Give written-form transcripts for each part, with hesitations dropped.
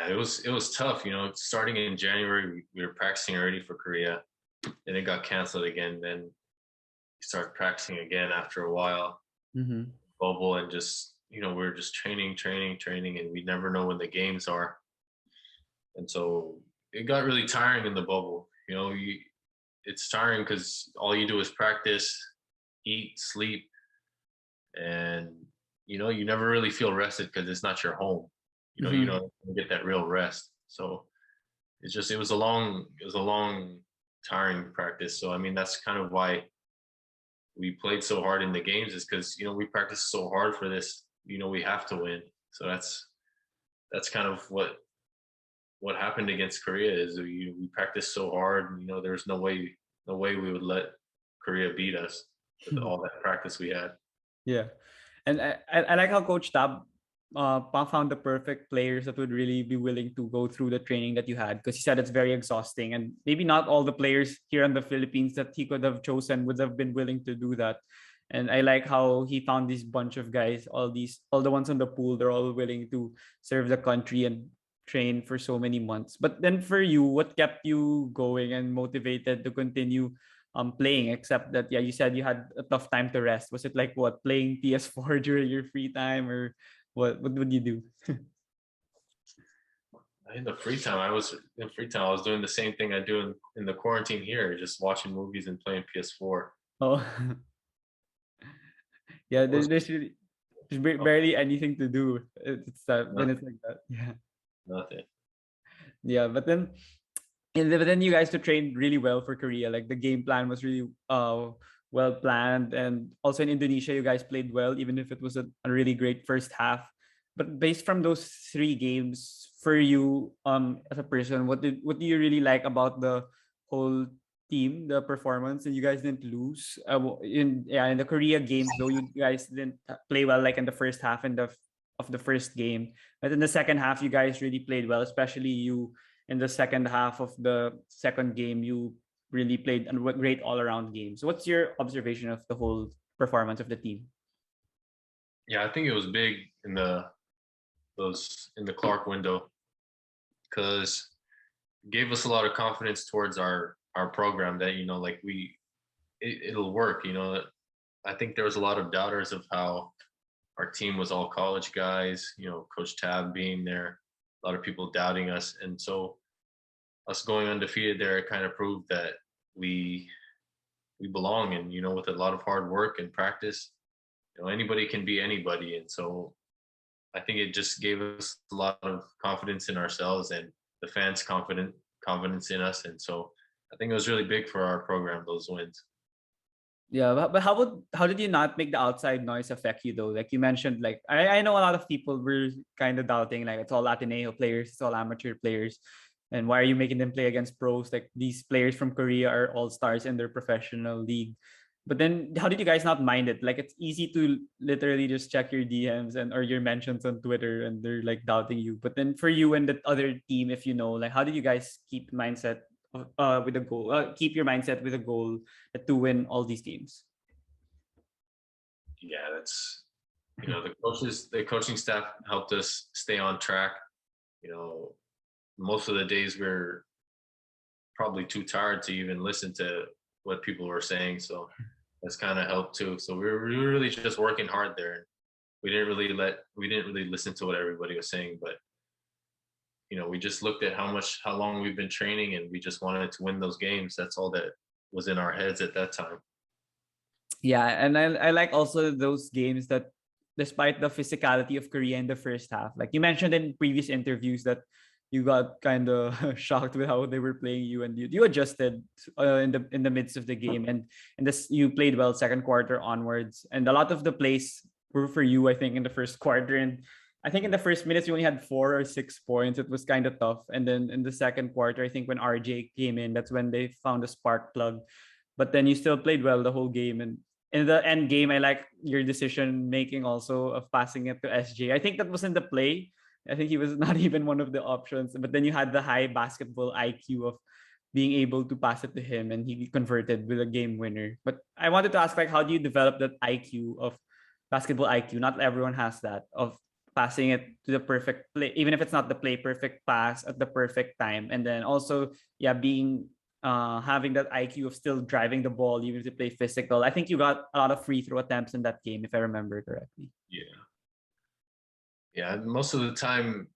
Yeah, it was tough. Starting in January, we were practicing already for Korea, and it got canceled again. Then we started practicing again after a while, Mm-hmm. bubble, and just we were just training, and we never know when the games are, and so it got really tiring in the bubble. It's tiring because all you do is practice, eat, sleep, and you never really feel rested because it's not your home. You Mm-hmm. don't get that real rest. So it was a long tiring practice. So I mean that's kind of why we played so hard in the games, is because we practiced so hard for this. We have to win. So that's kind of what happened against Korea, is we practiced so hard. There's no way we would let Korea beat us with all that practice we had. Yeah. And I like how Coach Tab found the perfect players that would really be willing to go through the training that you had, because he said it's very exhausting, and maybe not all the players here in the Philippines that he could have chosen would have been willing to do that. And I like how he found this bunch of guys, all the ones on the pool, they're all willing to serve the country and train for so many months. But then for you, what kept you going and motivated to continue playing, except that yeah, you said you had a tough time to rest? Was it like what, playing PS4 during your free time, or what would you do? In the free time I was doing the same thing I do in the quarantine here, just watching movies and playing PS4. Oh, yeah, It was there's barely anything to do. It's that when it's nothing, like that. Yeah. nothing. Yeah, but then you guys to train really well for Korea. Like the game plan was really well planned, and also in Indonesia you guys played well, even if it was a really great first half. But based from those three games, for you as a person, what do you really like about the whole team, the performance? And you guys didn't lose. In the Korea games though, you guys didn't play well like in the first half and of the first game, but in the second half you guys really played well, especially you in the second half of the second game. You really played a great all-around game. So what's your observation of the whole performance of the team? Yeah, I think it was big in the Clark window, because it gave us a lot of confidence towards our program that like it'll work. I think there was a lot of doubters of how our team was all college guys. Coach Tab being there, a lot of people doubting us, and so us going undefeated there, it kind of proved that we we belong. And with a lot of hard work and practice, anybody can be anybody. And so I think it just gave us a lot of confidence in ourselves, and the fans confidence in us. And so I think it was really big for our program, those wins. Yeah, but how did you not make the outside noise affect you though? Like you mentioned, like I know a lot of people were kind of doubting, like it's all Ateneo players, it's all amateur players, and why are you making them play against pros? Like these players from Korea are all stars in their professional league. But then how did you guys not mind it? Like it's easy to literally just check your DMs and or your mentions on Twitter, and they're like doubting you. But then for you and the other team, if you know, like how did you guys keep mindset with a goal? Keep your mindset with a goal to win all these games. Yeah, that's the coaching staff helped us stay on track. You know, most of the days we're probably too tired to even listen to what people were saying, so that's kind of helped too. So we were really just working hard there. We didn't really listen to what everybody was saying, but we just looked at how long we've been training, and we just wanted to win those games. That's all that was in our heads at that time. Yeah, and I like also those games that despite the physicality of Korea in the first half, like you mentioned in previous interviews that you got kind of shocked with how they were playing you, and you adjusted in the midst of the game, and this you played well second quarter onwards, and a lot of the plays were for you, I think, in the first quarter. And I think in the first minutes you only had 4 or 6 points. It was kind of tough, and then in the second quarter, I think when RJ came in, that's when they found a spark plug. But then you still played well the whole game. And in the end game, I like your decision making also of passing it to SJ. I think that was in the play. I think he was not even one of the options. But then you had the high basketball IQ of being able to pass it to him, and he converted with a game winner. But I wanted to ask, like, how do you develop that IQ of basketball IQ? Not everyone has that of passing it to the perfect play, even if it's not the play perfect pass at the perfect time. And then also, yeah, being having that IQ of still driving the ball even if you play physical. I think you got a lot of free throw attempts in that game, if I remember correctly. Yeah. Yeah. Most of the time,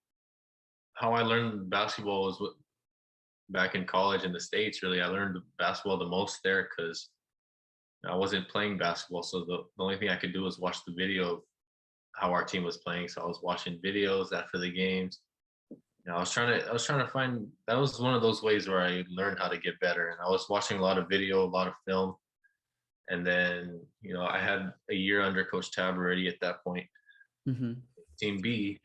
how I learned basketball was back in college in the States. Really, I learned basketball the most there because I wasn't playing basketball. So the only thing I could do was watch the video of how our team was playing. So I was watching videos after the games. I was trying to find, that was one of those ways where I learned how to get better. And I was watching a lot of video, a lot of film. And then, I had a year under Coach Tab already at that point. Mm-hmm. Team B,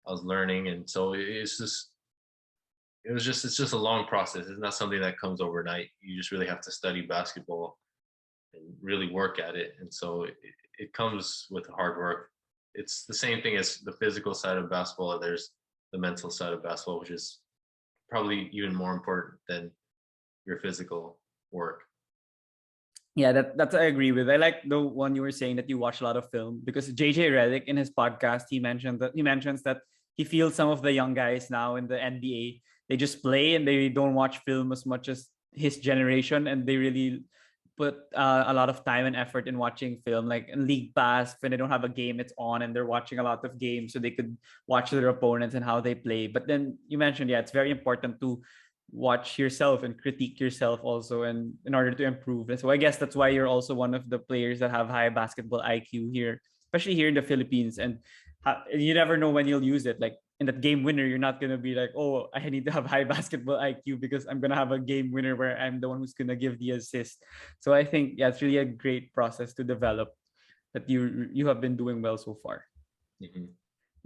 I was learning. And so it's just a long process. It's not something that comes overnight. You just really have to study basketball and really work at it. And so it comes with hard work. It's the same thing as the physical side of basketball. There's the mental side of basketball, which is probably even more important than your physical work. Yeah, that's I agree with. I like the one you were saying that you watch a lot of film because JJ Redick in his podcast he mentions that he feels some of the young guys now in the NBA they just play and they don't watch film as much as his generation and they really put a lot of time and effort in watching film. Like in League Pass, when they don't have a game, it's on and they're watching a lot of games so they could watch their opponents and how they play. But then you mentioned, yeah, it's very important to watch yourself and critique yourself also and in order to improve. And so I guess that's why you're also one of the players that have high basketball IQ here, especially here in the Philippines. And you never know when you'll use it. Like in that game winner, you're not gonna be like, oh, I need to have high basketball IQ because I'm gonna have a game winner where I'm the one who's gonna give the assist. So I think yeah, it's really a great process to develop that you have been doing well so far. Mm-hmm.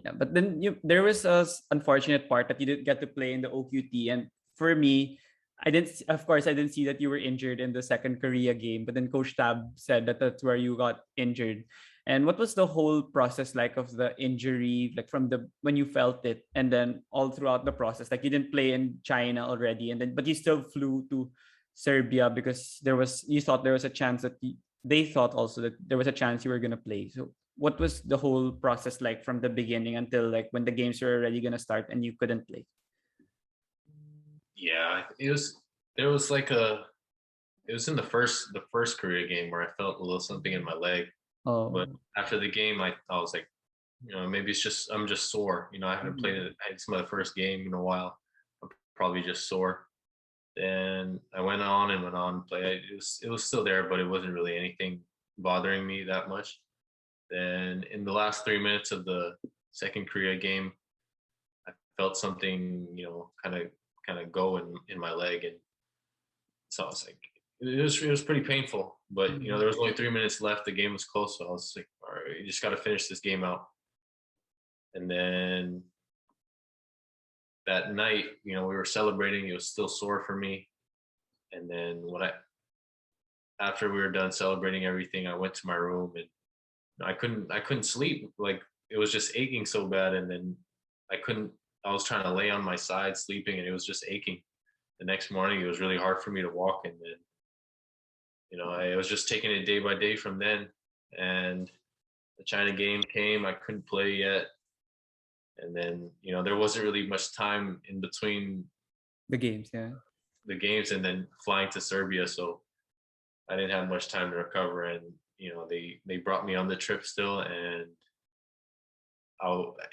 Yeah, but then there was a unfortunate part that you didn't get to play in the OQT, and for me, of course, I didn't see that you were injured in the second Korea game, but then Coach Tab said that that's where you got injured. And what was the whole process like of the injury, like from the when you felt it, and then all throughout the process? Like you didn't play in China already, and then but you still flew to Serbia because you thought there was a chance that they thought also that there was a chance you were gonna play. So what was the whole process like from the beginning until like when the games were already gonna start and you couldn't play? Yeah, it was in the first Korea game where I felt a little something in my leg. But Oh. after the game, I was like, maybe I'm just sore. I haven't played it. It's my first game in a while. I'm probably just sore. Then I went on and went on and played. It was still there, but it wasn't really anything bothering me that much. Then in the last 3 minutes of the second Korea game, I felt something, kind of go in my leg, and so I was like, it was pretty painful. But there was only 3 minutes left. The game was close, so I was like, all right, you just got to finish this game out. And then that night, we were celebrating. It was still sore for me. And then after we were done celebrating everything, I went to my room and I couldn't sleep. Like it was just aching so bad. And then I was trying to lay on my side sleeping and it was just aching. The next morning, it was really hard for me to walk. And then, I was just taking it day by day from then. And the China game came, I couldn't play yet. And then, there wasn't really much time in between The games, yeah. the games and then flying to Serbia. So I didn't have much time to recover. And, they brought me on the trip still. And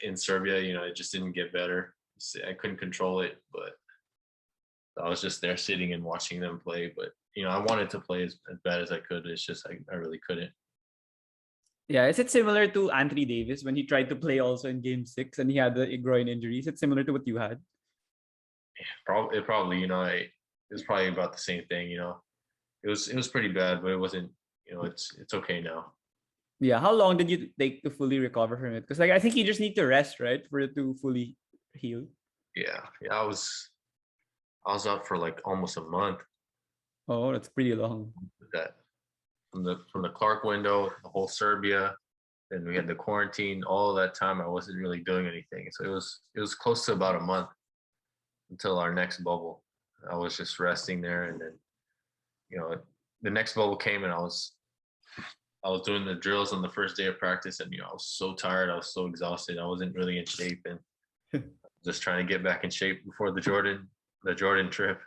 in Serbia, it just didn't get better. I couldn't control it, but I was just there sitting and watching them play. But, I wanted to play as bad as I could. It's just I really couldn't. Yeah, is it similar to Anthony Davis when he tried to play also in Game 6 and he had the groin injury? Is it similar to what you had? Probably, it was probably about the same thing. It was pretty bad, but it wasn't. It's okay now. Yeah, how long did you take to fully recover from it? Because like I think you just need to rest, right, for it to fully heal. Yeah. I was out for like almost a month Oh, that's pretty long. with that from the Clark window, the whole Serbia. Then we had the quarantine. All of that time, I wasn't really doing anything. So it was close to about a month until our next bubble. I was just resting there, and then the next bubble came, and I was I was doing the drills on the first day of practice, and I was so tired. I was so exhausted. I wasn't really in shape, and just trying to get back in shape before the Jordan trip.